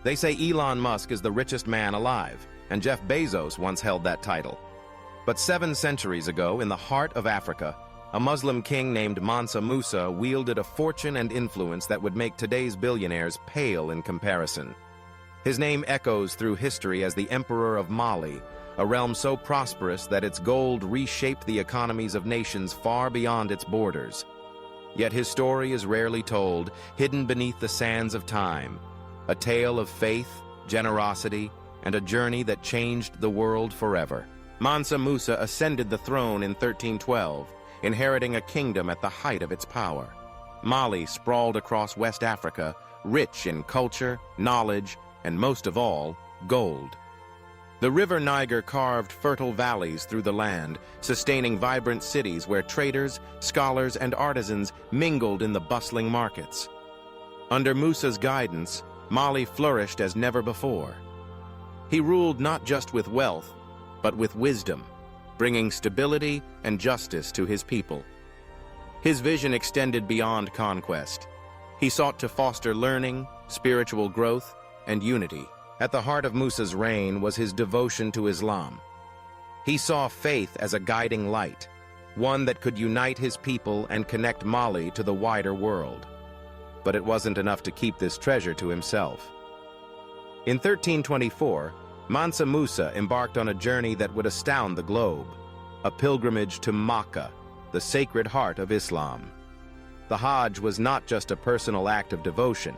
They say Elon Musk is the richest man alive, and Jeff Bezos once held that title. But 7 centuries ago, in the heart of Africa, a Muslim king named Mansa Musa wielded a fortune and influence that would make today's billionaires pale in comparison. His name echoes through history as the Emperor of Mali, a realm so prosperous that its gold reshaped the economies of nations far beyond its borders. Yet his story is rarely told, hidden beneath the sands of time, a tale of faith, generosity, and a journey that changed the world forever. Mansa Musa ascended the throne in 1312, inheriting a kingdom at the height of its power. Mali sprawled across West Africa, rich in culture, knowledge, and most of all, gold. The river Niger carved fertile valleys through the land, sustaining vibrant cities where traders, scholars, and artisans mingled in the bustling markets. Under Musa's guidance, Mali flourished as never before. He ruled not just with wealth, but with wisdom, bringing stability and justice to his people. His vision extended beyond conquest. He sought to foster learning, spiritual growth, and unity. At the heart of Musa's reign was his devotion to Islam. He saw faith as a guiding light, one that could unite his people and connect Mali to the wider world. But it wasn't enough to keep this treasure to himself. In 1324, Mansa Musa embarked on a journey that would astound the globe, a pilgrimage to Mecca, the sacred heart of Islam. The Hajj was not just a personal act of devotion.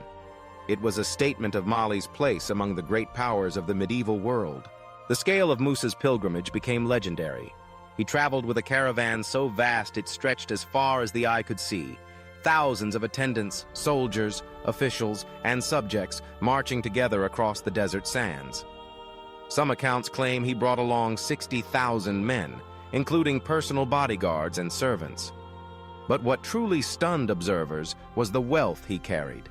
It was a statement of Mali's place among the great powers of the medieval world. The scale of Musa's pilgrimage became legendary. He traveled with a caravan so vast it stretched as far as the eye could see. Thousands of attendants, soldiers, officials, and subjects marching together across the desert sands. Some accounts claim he brought along 60,000 men, including personal bodyguards and servants. But what truly stunned observers was the wealth he carried.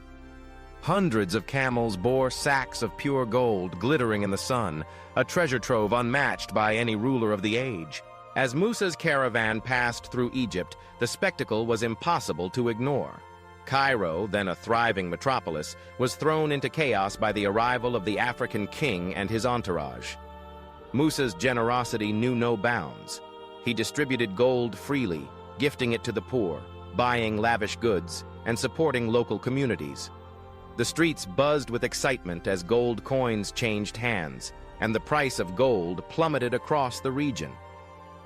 Hundreds of camels bore sacks of pure gold glittering in the sun, a treasure trove unmatched by any ruler of the age. As Musa's caravan passed through Egypt, the spectacle was impossible to ignore. Cairo, then a thriving metropolis, was thrown into chaos by the arrival of the African king and his entourage. Musa's generosity knew no bounds. He distributed gold freely, gifting it to the poor, buying lavish goods, and supporting local communities. The streets buzzed with excitement as gold coins changed hands, and the price of gold plummeted across the region.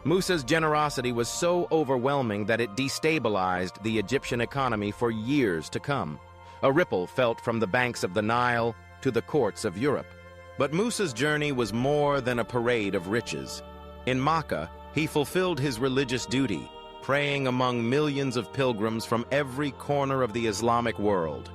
Musa's generosity was so overwhelming that it destabilized the Egyptian economy for years to come. A ripple felt from the banks of the Nile to the courts of Europe. But Musa's journey was more than a parade of riches. In Mecca, he fulfilled his religious duty, praying among millions of pilgrims from every corner of the Islamic world.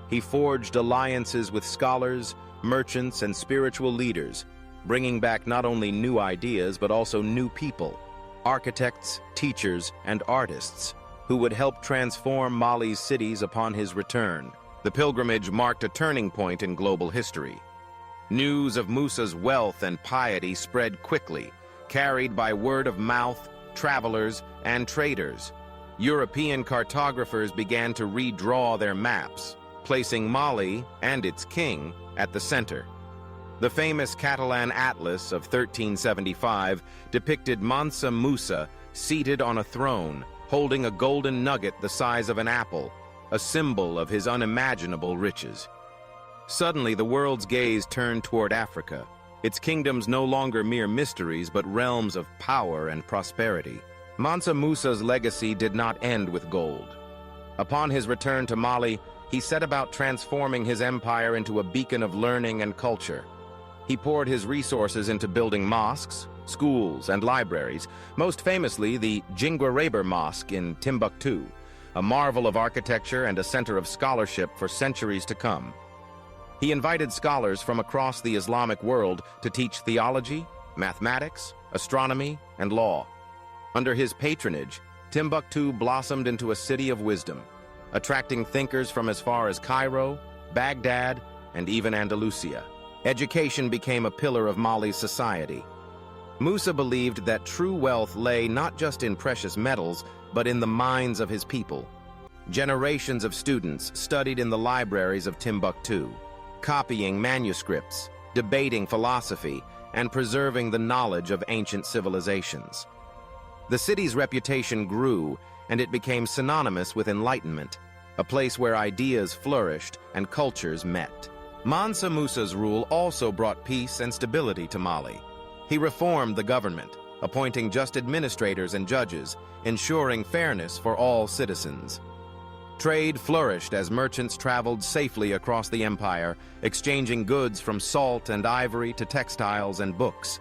He forged alliances with scholars, merchants, and spiritual leaders, bringing back not only new ideas but also new people, architects, teachers, and artists, who would help transform Mali's cities upon his return. The pilgrimage marked a turning point in global history. News of Musa's wealth and piety spread quickly, carried by word of mouth, travelers, and traders. European cartographers began to redraw their maps, placing Mali and its king at the center. The famous Catalan Atlas of 1375 depicted Mansa Musa seated on a throne, holding a golden nugget the size of an apple, a symbol of his unimaginable riches. Suddenly, the world's gaze turned toward Africa, its kingdoms no longer mere mysteries but realms of power and prosperity. Mansa Musa's legacy did not end with gold. Upon his return to Mali, he set about transforming his empire into a beacon of learning and culture. He poured his resources into building mosques, schools, and libraries, most famously the Jinguaraber Mosque in Timbuktu, a marvel of architecture and a center of scholarship for centuries to come. He invited scholars from across the Islamic world to teach theology, mathematics, astronomy, and law. Under his patronage, Timbuktu blossomed into a city of wisdom, attracting thinkers from as far as Cairo, Baghdad, and even Andalusia. Education became a pillar of Mali's society. Musa believed that true wealth lay not just in precious metals, but in the minds of his people. Generations of students studied in the libraries of Timbuktu. copying manuscripts, debating philosophy, and preserving the knowledge of ancient civilizations. The city's reputation grew, and it became synonymous with enlightenment, a place where ideas flourished and cultures met. Mansa Musa's rule also brought peace and stability to Mali. He reformed the government, appointing just administrators and judges, ensuring fairness for all citizens. Trade flourished as merchants traveled safely across the empire, exchanging goods from salt and ivory to textiles and books.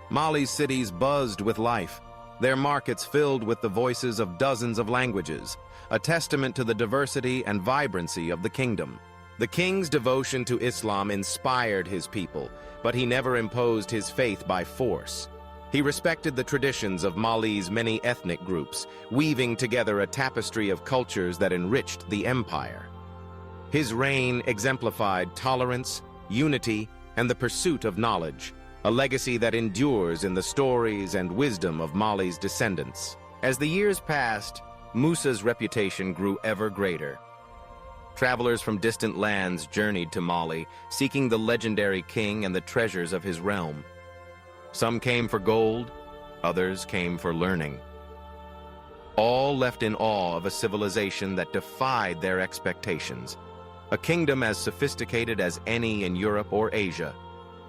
Mali's cities buzzed with life, their markets filled with the voices of dozens of languages, a testament to the diversity and vibrancy of the kingdom. The king's devotion to Islam inspired his people, but he never imposed his faith by force. He respected the traditions of Mali's many ethnic groups, weaving together a tapestry of cultures that enriched the empire. His reign exemplified tolerance, unity, and the pursuit of knowledge, a legacy that endures in the stories and wisdom of Mali's descendants. As the years passed, Musa's reputation grew ever greater. Travelers from distant lands journeyed to Mali, seeking the legendary king and the treasures of his realm. Some came for gold, others came for learning. All left in awe of a civilization that defied their expectations, a kingdom as sophisticated as any in Europe or Asia,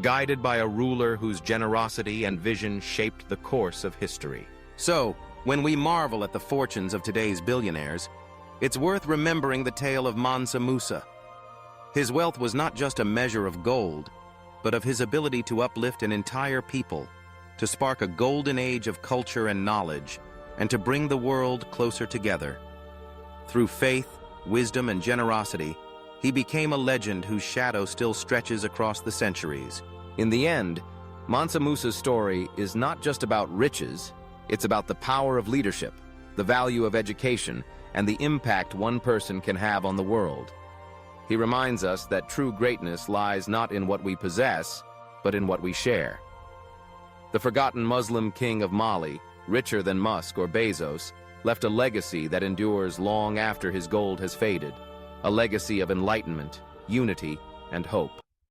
guided by a ruler whose generosity and vision shaped the course of history. So, when we marvel at the fortunes of today's billionaires, it's worth remembering the tale of Mansa Musa. His wealth was not just a measure of gold, but of his ability to uplift an entire people, to spark a golden age of culture and knowledge, and to bring the world closer together. Through faith, wisdom, and generosity, he became a legend whose shadow still stretches across the centuries. In the end, Mansa Musa's story is not just about riches, it's about the power of leadership, the value of education, and the impact one person can have on the world. He reminds us that true greatness lies not in what we possess, but in what we share. The forgotten Muslim king of Mali, richer than Musk or Bezos, left a legacy that endures long after his gold has faded, a legacy of enlightenment, unity, and hope.